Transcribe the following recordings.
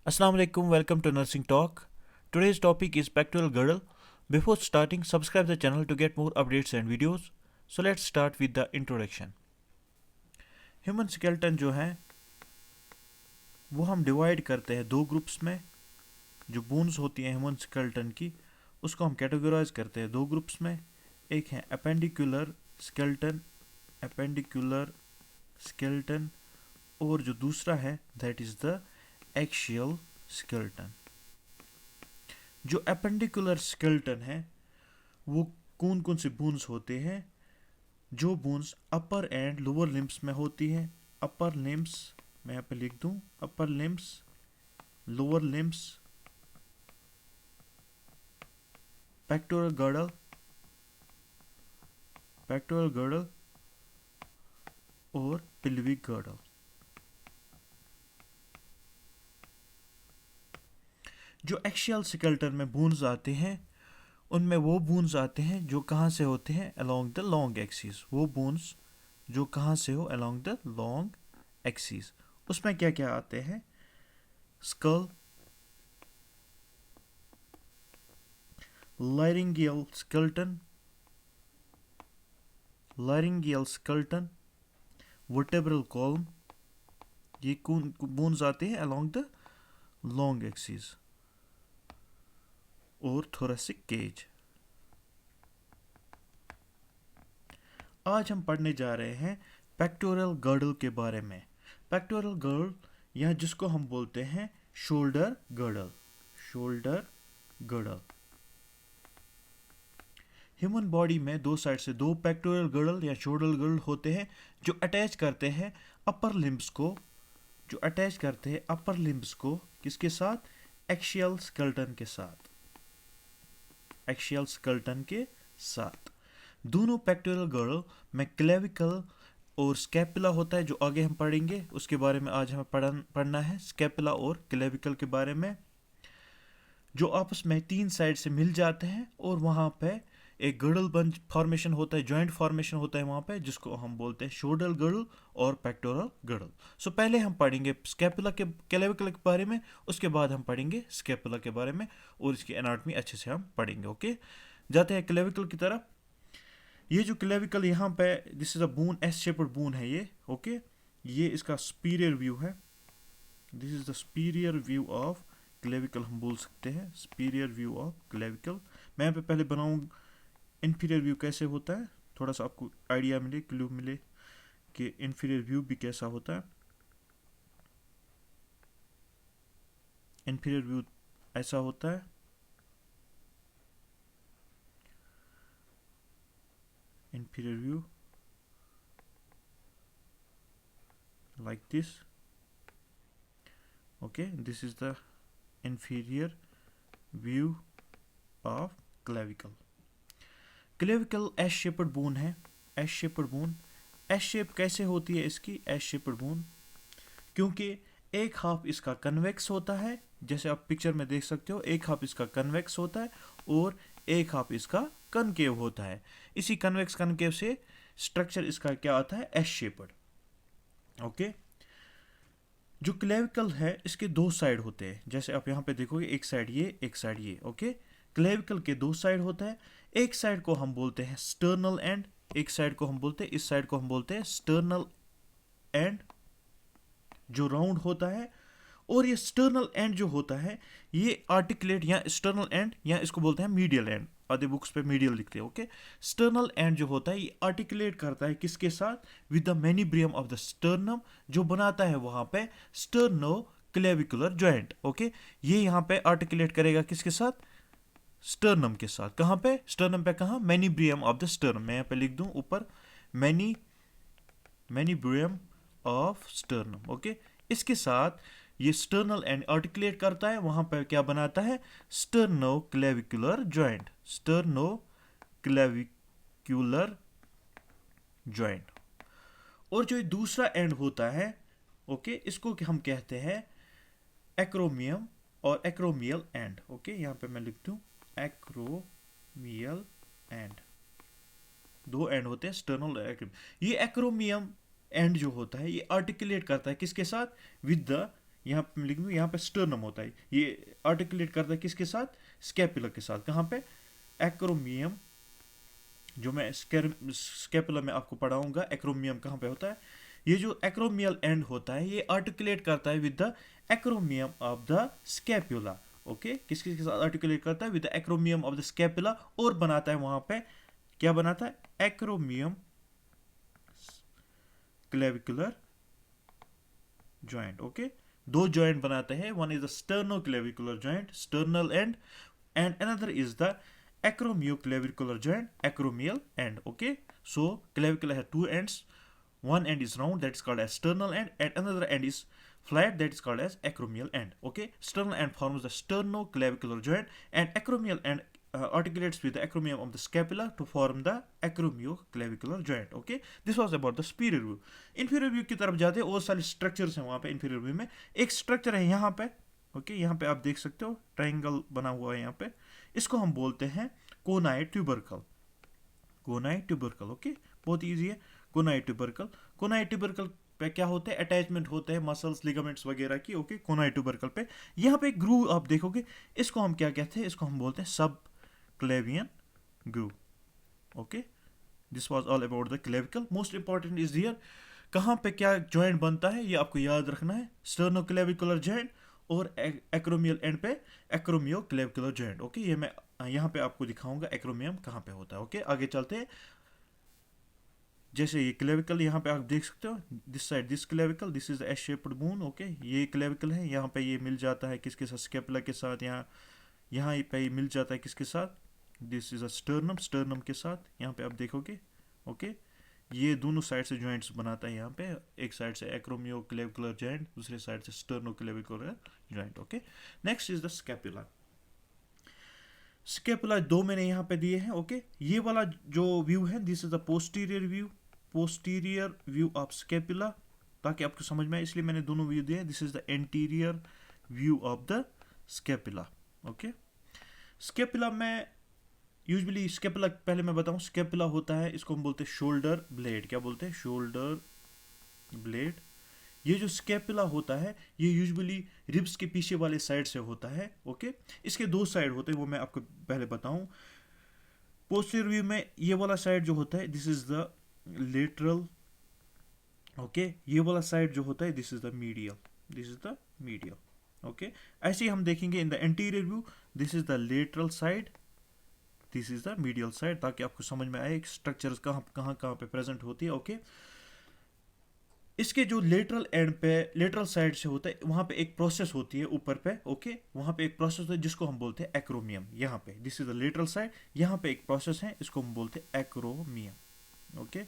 Assalamu alaikum, welcome to Nursing Talk. Today's topic is pectoral girdle. Before starting, subscribe the channel to get more updates and videos. So let's start with the introduction. Human skeleton जो है वो हम divide करते हैं दो groups में. जो bones होती हैं ह्यूमन स्केलेटन की उसको हम कैटेगराइज करते हैं दो ग्रुप्स में. एक है अपेंडिकुलर स्केलेटन और जो दूसरा है that is the axial skeleton. जो अपेंडिकुलर स्केलेटन है वो कौन कौन से बोन्स होते हैं? जो bones upper and lower limbs में होती हैं. अपर लिम्स मैं यहाँ पे लिख दूँ, upper limbs, lower limbs, pectoral girdle और पिल्विक गर्डल. जो एक्शियल स्केलेटन में बोन्स आते हैं उनमें वो बोन्स आते हैं जो कहाँ से होते हैं? Along the long axis. वो बोन्स जो कहाँ से हो? Along the long axis. उसमें क्या क्या आते हैं? Skull, laryngeal skeleton, vertebral column. ये कौन बोन्स आते हैं अलोंग द लॉन्ग एक्सिस. और थोरेसिक केज. आज हम पढ़ने जा रहे हैं पेक्टोरल गर्डल के बारे में. पेक्टोरल गर्डल या जिसको हम बोलते हैं शोल्डर गर्डल. ह्यूमन बॉडी में दो साइड से दो पेक्टोरल गर्डल या शोल्डर गर्डल होते हैं जो अटैच करते हैं अपर लिम्स को. किसके साथ? एक्शियल स्केलेटन के साथ. दोनों पेक्टोरल गर्डल में क्लेविकल और स्कैपुला होता है जो आगे हम पढ़ेंगे. उसके बारे में आज हमें पढ़ना है, स्कैपुला और क्लेविकल के बारे में, जो आपस में तीन साइड से मिल जाते हैं और वहाँ पे एक गर्डल बंच फॉर्मेशन होता है, जॉइंट फॉर्मेशन होता है वहाँ पे, जिसको हम बोलते हैं शोल्डर गर्डल और पेक्टोरल गर्डल. सो पहले हम पढ़ेंगे स्कैपुला के क्लेविकल के बारे में, उसके बाद हम पढ़ेंगे स्कैपुला के बारे में और इसकी एनाटॉमी अच्छे से हम पढ़ेंगे. ओके, जाते हैं क्लेविकल की तरफ. ये जो क्लेविकल यहाँ पे, this is a bone, S shaped bone है ये. ओके, ये इसका सुपीरियर व्यू है. This is the superior view of clavicle हम बोल सकते हैं, सुपीरियर व्यू ऑफ क्लेविकल. मैं यहाँ पे पहले बनाऊँ इन्फीरियर व्यू कैसे होता है, थोड़ा सा आपको आइडिया मिले, क्लू मिले कि इन्फीरियर व्यू भी कैसा होता है. इन्फीरियर व्यू ऐसा होता है. Inferior view like this. Okay, this is the inferior view of clavicle. Clavicle S shaped bone है. S shape कैसे होती है इसकी? S shaped bone क्योंकि एक हाफ इसका कन्वेक्स होता है, जैसे आप पिक्चर में देख सकते हो. एक हाफ इसका कन्वेक्स होता है और एक हाफ इसका कनकेव होता है. इसी कन्वेक्स कनकेव से स्ट्रक्चर इसका क्या आता है? S shaped. ओके, जो क्लेविकल है इसके दो साइड होते हैं, जैसे आप यहाँ पे देखोगे, एक साइड ये, एक साइड ये. ओके, क्लेविकल के दो साइड होता है. एक साइड को हम बोलते हैं स्टर्नल एंड, एक साइड को हम बोलते हैं, इस साइड को हम बोलते हैं स्टर्नल एंड, जो राउंड होता है. और ये स्टर्नल एंड जो होता है ये आर्टिकुलेट, या स्टर्नल एंड, या इसको बोलते हैं मीडियल एंड. आधे बुक्स पे मीडियल लिखते हैं. ओके, स्टर्नल एंड जो होता है ये आर्टिकुलेट करता है किसके साथ? With the manubrium of the sternum, जो बनाता है वहां पे स्टर्नो क्लेविकुलर जॉइंट. ओके, ये यहाँ पे आर्टिकुलेट करेगा किसके साथ? स्टर्नम के साथ. कहाँ पे? स्टर्नम पे. कहाँ? मेनिब्रियम ऑफ द स्टर्नम. मैं यहाँ पे लिख दूं ऊपर, मेनिब्रियम ऑफ स्टर्नम. ओके, इसके साथ ये स्टर्नल एंड आर्टिकुलेट करता है, वहां पर क्या बनाता है? Sterno clavicular joint. और जो दूसरा एंड होता है, ओके, इसको हम कहते हैं एक्रोमियम और एक्रोमियल एंड. ओके, यहां पे मैं लिख दूं एक्रोमियल एंड. दो एंड होते हैं, स्टर्नल और एक्रोमियम. ये एक्रोमियम एंड जो होता है ये आर्टिकुलेट करता है किसके साथ? विद द यहाँ पे मैं लिख दूँ, यहाँ पे स्टर्नम होता है, ये आर्टिकुलेट करता है किसके साथ, स्कैपुला के साथ। कहाँ पे, एक्रोमियम, जो मैं स्कैपुला में आपको पढ़ाऊंगा, एक्रोमियम कहाँ पे होता है। ये जो एक्रोमियल एंड होता है ये आर्टिकुलेट करता है with the एक्रोमियम of the scapula. Okay, किसके साथ आर्टिकुलेट करता है, with the एक्रोमियम of the scapula, और बनाता है वहां पे क्या बनाता है, एक्रोमियम क्लेविकुलर जॉइंट। ओके, दो जॉइंट बनाते हैं, one is the sternoclavicular joint, sternal end, and another is the acromioclavicular joint, acromial end. Okay, so clavicle has two ends, one end is round, that is called as sternal end, and another end is flat, that is called as acromial end. Okay, sternal end forms the sternoclavicular joint, and acromial end articulates with the acromion of the scapula to form the acromioclavicular joint. Okay, this was about the superior view. Inferior view की तरफ जाते हैं, और सारे structures हैं वहाँ पे inferior view में। एक स्ट्रक्चर है यहाँ पे, ओके, यहाँ पे आप देख सकते हो ट्राइंगल बना हुआ है यहाँ पे, इसको हम बोलते हैं Konai tubercle, Konai tubercle. Okay, बहुत इजी है, कोनाई ट्यूबरकल। कोनाई ट्यूबरकल पे क्या होते हैं, अटैचमेंट होते हैं मसल्स, लिगामेंट्स वगैरह की। ओके, कोनाई ट्यूबरकल पे यहाँ पे ग्रूव आप देखोगे, इसको हम क्या कहते हैं, इसको हम बोलते हैं सब क्लेवियन groove. Okay, this was all about the clavicle. Most important is here, कहाँ पे क्या जॉइंट बनता है ये आपको याद रखना है, स्टर्नोक्लेविकुलर जॉइंट और एक्रोमियल एंड पे एक्रोमियोक्लेविकुलर जॉइंट। ओके, ये मैं यहाँ पे आपको दिखाऊंगा एक्रोमियम कहाँ पे होता है। ओके, आगे चलते हैं। जैसे ये क्लेविकल यहाँ पे आप देख सकते हो, this side this clavicle, this is S shaped bone. Okay, ये क्लेविकल है, यहाँ पे ये मिल जाता है किसके साथ, स्कैपुला के साथ। यहाँ पे मिल जाता है किसके साथ, this is a sternum, sternum के साथ यहाँ पे आप देखोगे। ओके, ये दोनों साइड से जॉइंट्स बनाता है यहाँ पे, एक साइड से एक्रोमियोक्लेविकुलर जॉइंट, दूसरे साइड से sternoclavicular joint. Okay, next is the scapula. Scapula दो मैंने यहाँ पे दिए हैं। ओके, ये वाला जो व्यू है, this is the posterior view, posterior view of scapula, ताकि आपको समझ में आए इसलिए मैंने दोनों व्यू दिए। This is the anterior view of the scapula. Okay, scapula में यूजुअली, स्कैपुला पहले मैं बताऊं, स्कैपुला होता है, इसको हम बोलते हैं शोल्डर ब्लेड। क्या बोलते हैं, शोल्डर ब्लेड। ये जो स्कैपुला होता है ये यूजुअली रिब्स के पीछे वाले साइड से होता है। ओके, इसके दो साइड होते हैं, वो मैं आपको पहले बताऊं। पोस्टीरियर व्यू में ये वाला साइड जो होता है, this is the lateral. Okay, ये वाला साइड जो होता है, this is the medial, this is the medial. Okay, ऐसे ही हम देखेंगे in the anterior view, this is the lateral side, this is the medial side, ताकि आपको समझ में आए स्ट्रक्चर्स कहाँ पे प्रेजेंट होती है। ओके, इसके जो लेटरल एंड पे, लेटरल साइड से होता है, वहां पे एक प्रोसेस होती है ऊपर पे। ओके, वहां पे एक प्रोसेस होता है जिसको हम बोलते हैं एक्रोमियम। यहाँ पे this is the lateral side, यहाँ पे एक प्रोसेस है, इसको हम बोलते हैं एक्रोमियम। ओके,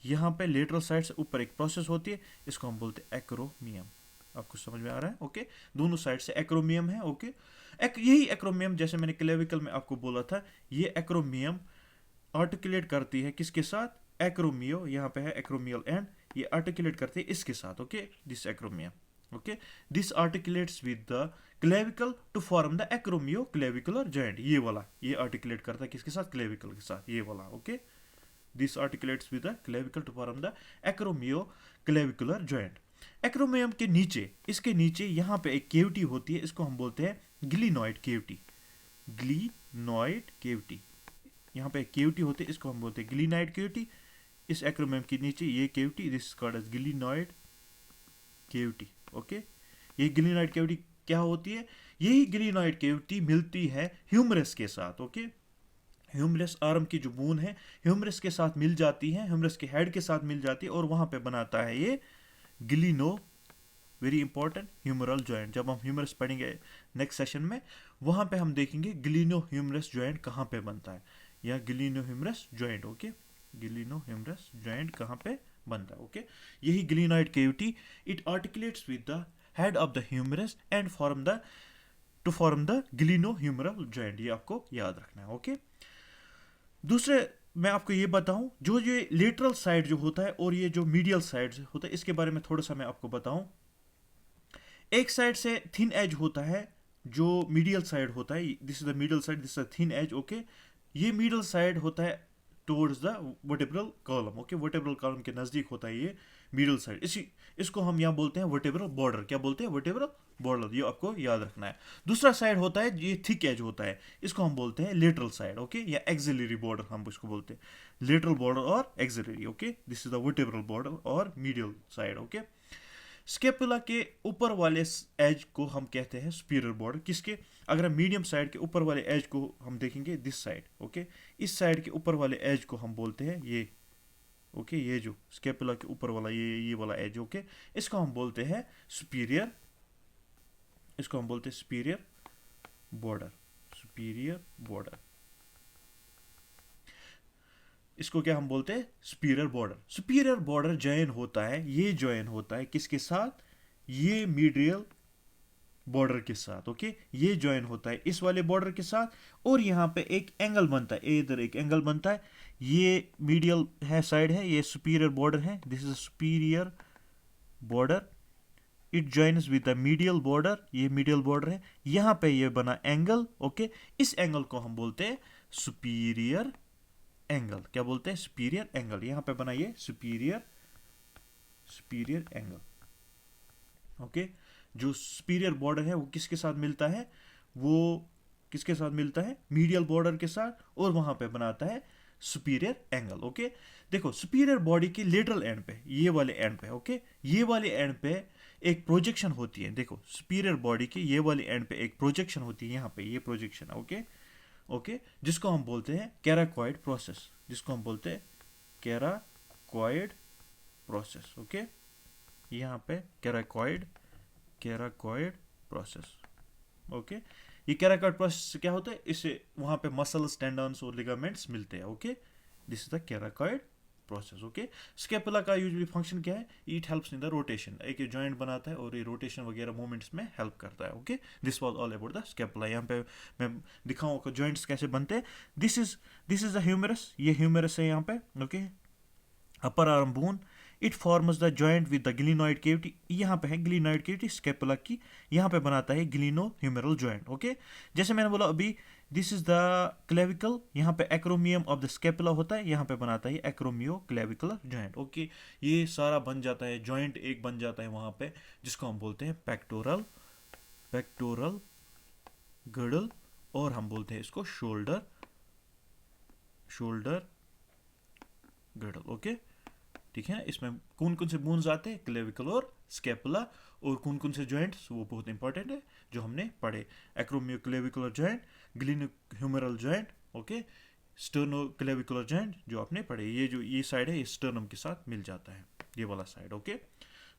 यहाँ पे लेटरल साइड से ऊपर एक प्रोसेस होती है, इसको हम बोलते हैं एक्रोमियम। आपको समझ में आ रहा है। ओके, दोनों साइड से एक्रोमियम है। ओके, यही एक्रोमियम, जैसे मैंने क्लेविकल में आपको बोला था, ये एक्रोमियम आर्टिकुलेट करती है किसके साथ, एक्रोमियो, यहाँ पे है एक्रोमियल एंड, ये आर्टिकुलेट करते हैं इसके साथ। Okay, this acromion. Okay, this articulates with the clavicle to form the acromioclavicular joint. ये वाला, ये आर्टिकुलेट करता है किसके साथ, क्लेविकल के साथ, ये वाला। Okay, this articulates with the clavicle to form the acromioclavicular joint. Acromion के नीचे, इसके नीचे यहाँ पे एक केविटी होती है, इसको हम बोलते हैं ग्लिनॉइड केविटी, ग्लिनॉइड केविटी। यहाँ पे एक केविटी होती है, इसको हम बोलते हैं ग्लिनॉइड केविटी। इस एक्रोमियम के नीचे ये cavity, this is called as glenoid cavity. Okay, ये ग्लिनॉइड केविटी क्या होती है, यही ग्लिनॉइड केविटी मिलती है ह्यूमरस के साथ। ओके, ह्यूमरस आर्म की जो बोन है, ह्यूमरस के साथ मिल जाती है, ह्यूमरस के हेड के साथ मिल जाती है, और वहां पे बनाता है ये ग्लिनो, वेरी इंपॉर्टेंट, ह्यूमरल जॉइंट। जब हम ह्यूमरस पढ़ेंगे नेक्स्ट सेशन में, वहां पे हम देखेंगे ग्लिनो ह्यूमरस जॉइंट कहाँ पे बनता है, या gleno humerus joint. Okay, gleno humerus joint कहाँ पे बनता है। ओके, यही glenoid cavity, it articulates with the head of the humerus and to form the gleno humeral joint. ये आपको याद रखना है। ओके, दूसरे मैं आपको ये बताऊं, जो ये लेटरल साइड जो होता है और ये जो मीडियल साइड होता है, इसके बारे में थोड़ा सा मैं आपको बताऊं। एक साइड से थिन एज होता है, जो मीडियल साइड होता है, this is the medial side, this is the thin edge. Okay, ये मीडियल साइड होता है towards the vertebral column. Okay, vertebral column के नजदीक होता है ये मीडियल साइड, इसको हम यहाँ बोलते हैं वर्टेब्रल बॉर्डर। क्या बोलते हैं? वर्टेब्रल बॉर्डर, ये आपको याद रखना है। दूसरा साइड होता है, ये थिक एज होता है, इसको हम बोलते हैं लेटरल साइड, ओके, या एक्सिलरी बॉर्डर हम इसको बोलते हैं। लेटरल बॉर्डर और axillary, okay, this is the vertebral border और मीडियल साइड, ओके। स्केपुला के ऊपर वाले एज को हम कहते हैं सुपीरियर बॉर्डर। किसके? अगर हम मीडियम साइड के ऊपर वाले एज को हम देखेंगे, दिस साइड, ओके, इस साइड के ऊपर वाले एज को हम बोलते हैं ये, ओके, ये जो स्केपुला के ऊपर वाला ये वाला एज, ओके, इसको हम बोलते हैं सुपीरियर, इसको हम बोलते हैं सुपीरियर बॉर्डर, सुपीरियर बॉर्डर। इसको क्या हम बोलते हैं? Superior border. Superior border join होता है, ये जॉइन होता है किसके साथ? ये मीडियल बॉर्डर के साथ, ओके, ये जॉइन होता है इस वाले बॉर्डर के साथ, और यहाँ पे एक एंगल बनता है, इधर एक एंगल बनता है, ये मीडियल है साइड है, ये सुपीरियर बॉर्डर है, this is superior border, it joins with the medial border, ये मीडियल बॉर्डर है, यहाँ पे ये बना एंगल, ओके, इस एंगल को हम बोलते हैं सुपीरियर एंगल। क्या बोलते हैं? Superior angle. यहाँ पे बना ये सुपीरियर एंगल, ओके। जो सुपीरियर बॉर्डर है वो किसके साथ मिलता है? वो किसके साथ मिलता है? मीडियल बॉर्डर के साथ, और वहां पे बनाता है सुपीरियर एंगल, ओके। देखो सुपीरियर बॉडी की लेटरल एंड पे, ये वाले एंड पे, ओके, ये वाले एंड पे एक प्रोजेक्शन होती है। देखो सुपीरियर बॉडी की ये वाली एंड पे एक प्रोजेक्शन होती है, यहाँ पे ये प्रोजेक्शन, ओके, ओके, जिसको हम बोलते हैं कैराकॉइड प्रोसेस, जिसको हम बोलते हैं कैराकॉइड प्रोसेस, ओके, यहाँ पे कैराकॉइड प्रोसेस, ओके। ये कैराकॉइड प्रोसेस से क्या होता है? इससे वहां पे मसल्स, टेंडन्स और लिगामेंट्स मिलते हैं, okay, this is the coracoid process, okay. Scapula का यूजुअली फंक्शन क्या है? It helps in the rotation, एक जॉइंट बनाता है और ये रोटेशन वगैरह मूवमेंट्स में हेल्प करता है, okay. This was all about the scapula. यहाँ पे मैं दिखाऊंगा जॉइंट्स कैसे बनते हैं। दिस इज द ह्यूमरस, ये ह्यूमरस है यहाँ पे, okay, upper arm bone, it forms the joint with the glenoid cavity, यहाँ पे है ग्लिनोइड केविटी स्केपुला की, यहाँ पे बनाता है ग्लिनो ह्यूमेरल जॉइंट, ओके। जैसे मैंने बोला अभी, दिस इज द क्लेविकल, यहाँ पे एक्रोमियम ऑफ द स्केपुला होता है, यहाँ पे बनाता है एक्रोमियो क्लेविकुलर जॉइंट, ओके। ये सारा बन जाता है, जॉइंट एक बन जाता है वहां पे, जिसको हम बोलते हैं पेक्टोरल गर्डल, और हम बोलते हैं इसको शोल्डर गर्डल, ओके, ठीक है। इसमें कौन कौन से बोन्स आते हैं? क्लेविकल और स्केपुला, और कौन कौन से जॉइंट्स, वो बहुत इंपॉर्टेंट है जो हमने पढ़े। Acromioclavicular joint, glenohumeral joint, okay, sternoclavicular joint जो आपने पढ़े। ये जो ये साइड है ये स्टर्नम के साथ मिल जाता है, ये वाला side, okay.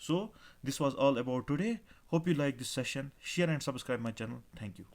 So this was all about today, hope you like this session, share and subscribe my channel, thank you.